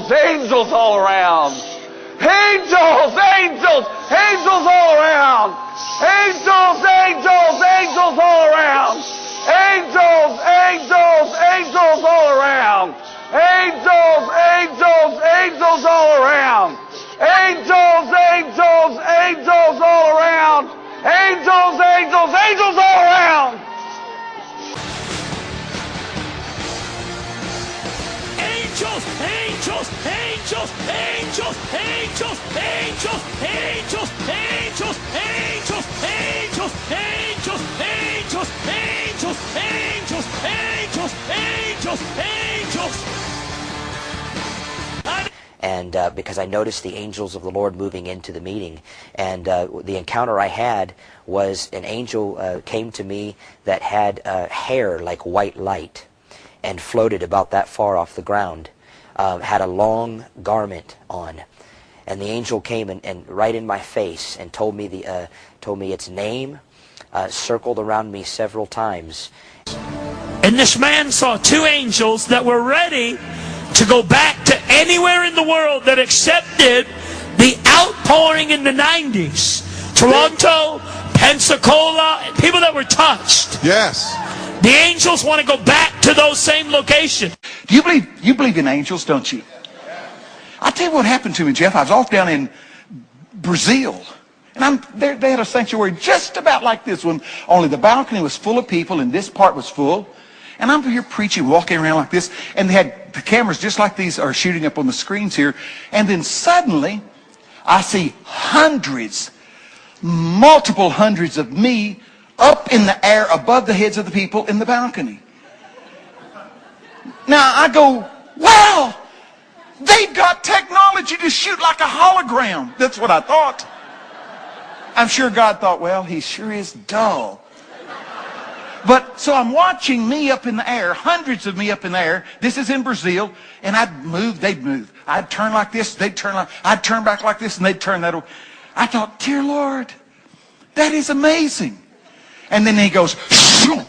Angels, angels all around. Angels, angels, angels all around. Angels, angels, angels all around. Angels, angels, angels all around. Angels, angels, angels all around. Angels, angels, angels all around. Angels, angels, angels all around. Angels, angels, angels, angels, angels, angels, angels, angels, angels, angels, angels, angels, angels, angels, angels, angels, angels. And because I noticed the angels of the Lord moving into the meeting, and the encounter I had was an angel came to me that had hair like white light and floated about that far off the ground, had a long garment on, and the angel came and right in my face and told me its name, circled around me several times. And this man saw two angels that were ready to go back to anywhere in the world that accepted the outpouring in the 90s. Toronto, Pensacola, people that were touched. Yes. The angels want to go back to those same locations. Do you believe in angels, don't you? I'll tell you what happened to me, Jeff. I was off down in Brazil. And they had a sanctuary just about like this one, only the balcony was full of people and this part was full. And I'm here preaching, walking around like this, and they had the cameras just like these are shooting up on the screens here. And then suddenly, I see hundreds, multiple hundreds of me up in the air above the heads of the people in the balcony. Now I go, wow, they've got technology to shoot like a hologram. That's what I thought. I'm sure God thought, well, he sure is dull. But so I'm watching me up in the air, hundreds of me up in the air. This is in Brazil, and I'd move, they'd move. I'd turn like this, they'd turn like, I'd turn back like this, and they'd turn that over. I thought, dear Lord, that is amazing. And then he goes, shoo,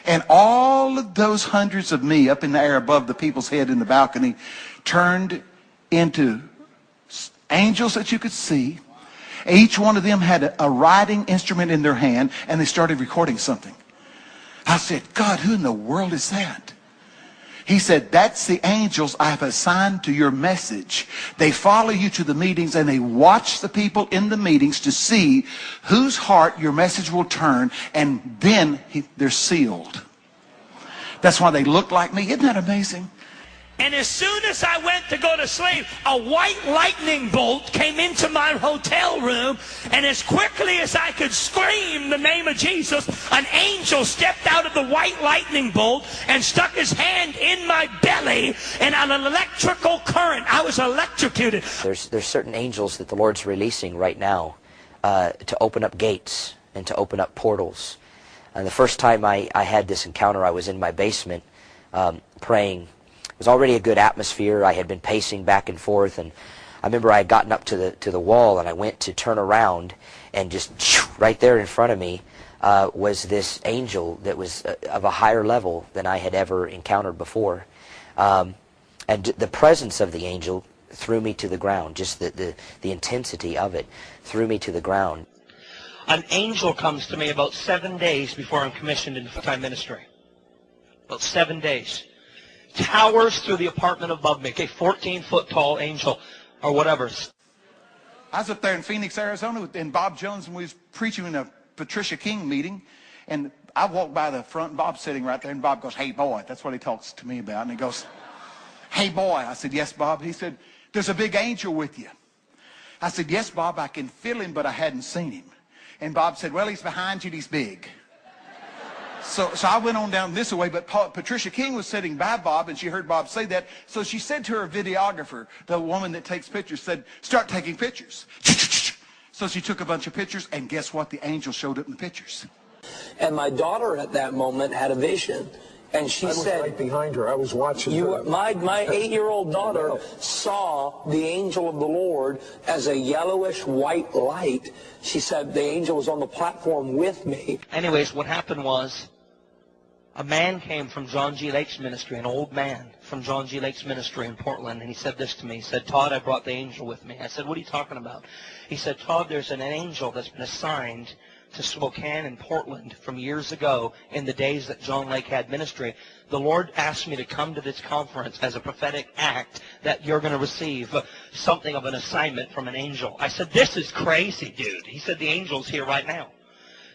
and all of those hundreds of me up in the air above the people's head in the balcony turned into angels that you could see. Each one of them had a writing instrument in their hand, and they started recording something. I said, God, who in the world is that? He said, that's the angels I have assigned to your message. They follow you to the meetings and they watch the people in the meetings to see whose heart your message will turn, and then they're sealed. That's why they look like me. Isn't that amazing? And as soon as I went to go to sleep, a white lightning bolt came into my hotel room, and as quickly as I could scream the name of Jesus, an angel stepped out of the white lightning bolt and stuck his hand in my belly, and on an electrical current, I was electrocuted. There's certain angels that the Lord's releasing right now to open up gates and to open up portals. And the first time I had this encounter, I was in my basement praying. It was already a good atmosphere. I had been pacing back and forth, and I remember I had gotten up to the wall, and I went to turn around, and just right there in front of me was this angel that was of a higher level than I had ever encountered before. And the presence of the angel threw me to the ground. Just the intensity of it threw me to the ground. An angel comes to me about 7 days before I'm commissioned into full-time ministry. About 7 days. Towers through the apartment above me. A 14-foot tall angel, or whatever. I was up there in Phoenix, Arizona, and Bob Jones, and we was preaching in a Patricia King meeting, and I walked by the front, and Bob's sitting right there, and Bob goes, hey, boy. That's what he talks to me about. And he goes, hey, boy. I said, yes, Bob. He said, there's a big angel with you. I said, yes, Bob, I can feel him, but I hadn't seen him. And Bob said, well, he's behind you, and he's big. So I went on down this way, but Patricia King was sitting by Bob, and she heard Bob say that. So she said to her videographer, the woman that takes pictures, said, start taking pictures. So she took a bunch of pictures, and guess what? The angel showed up in the pictures. And my daughter at that moment had a vision. And she said, I was right behind her. I was watching her. My 8-year-old daughter saw the angel of the Lord as a yellowish white light. She said the angel was on the platform with me. Anyways, what happened was, A man came from John G. Lake's ministry, an old man from John G. Lake's ministry in Portland, and he said this to me. He said, Todd, I brought the angel with me. I said, what are you talking about? He said, Todd, there's an angel that's been assigned to Spokane and Portland from years ago in the days that John Lake had ministry. The Lord asked me to come to this conference as a prophetic act that you're going to receive something of an assignment from an angel. I said, this is crazy, dude. He said, the angel's here right now.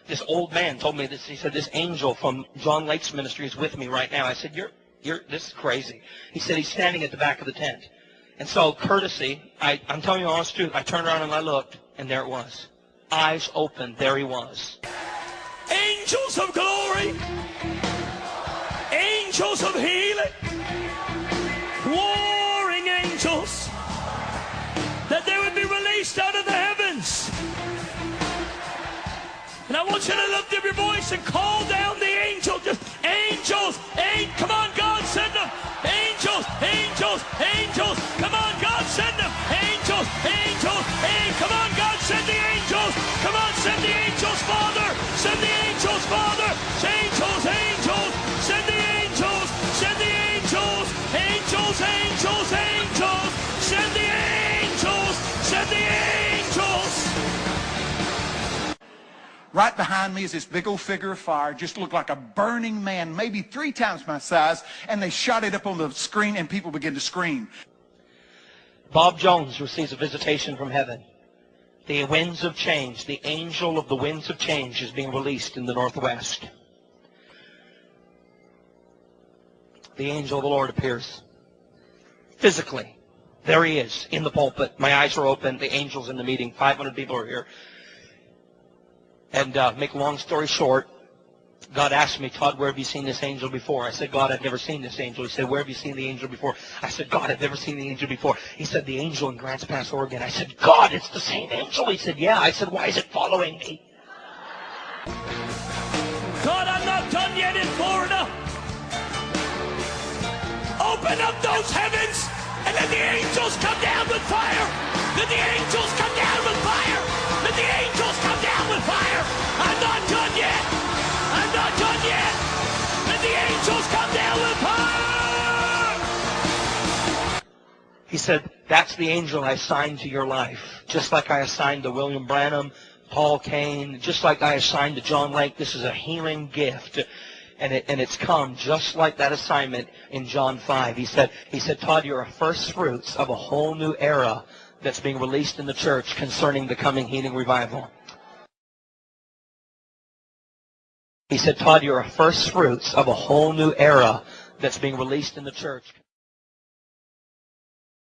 This old man told me this. He said, this angel from John Lake's ministry is with me right now. I said, this is crazy. He said, he's standing at the back of the tent. And so, courtesy, I'm telling you the honest truth, I turned around and I looked, and there it was. Eyes open, there he was. Angels of glory, angels of healing, warring angels, that they would be released out of the heavens. And I want you to lift up your voice and call down the angel. Just angels, come on, God, send them. Angels, angels, angels. Come on, God, send them. Angels, angels, come on, God, send the angels. Come on, send the angels, Father. Send the angels, Father. Angels, angels. Send the angels. Send the angels. Angels, angels, angels. Send the angels. Send the angels. Right behind me is this big old figure of fire. Just looked like a burning man, maybe 3 times my size. And they shot it up on the screen and people began to scream. Bob Jones receives a visitation from heaven. The winds of change, the angel of the winds of change is being released in the Northwest. The angel of the Lord appears physically. There he is in the pulpit. My eyes are open. The angel's in the meeting. 500 people are here. And make a long story short, God asked me, Todd, where have you seen this angel before? I said, God, I've never seen this angel. He said, where have you seen the angel before? I said, God, I've never seen the angel before. He said, the angel in Grants Pass, Oregon. I said, God, it's the same angel. He said, yeah. I said, why is it following me? God, I'm not done yet in Florida. Open up those heavens and let the angels come down with fire. Let the angels come down with fire. Let the angels come down with fire. I'm not done yet. I'm not done yet. Let the angels come down with fire. He said, that's the angel I assigned to your life. Just like I assigned to William Branham, Paul Cain, just like I assigned to John Lake. This is a healing gift. And it's come just like that assignment in John 5. He said, Todd, you're a first fruits of a whole new era that's being released in the church concerning the coming healing revival. He said, Todd, you're a first fruits of a whole new era that's being released in the church.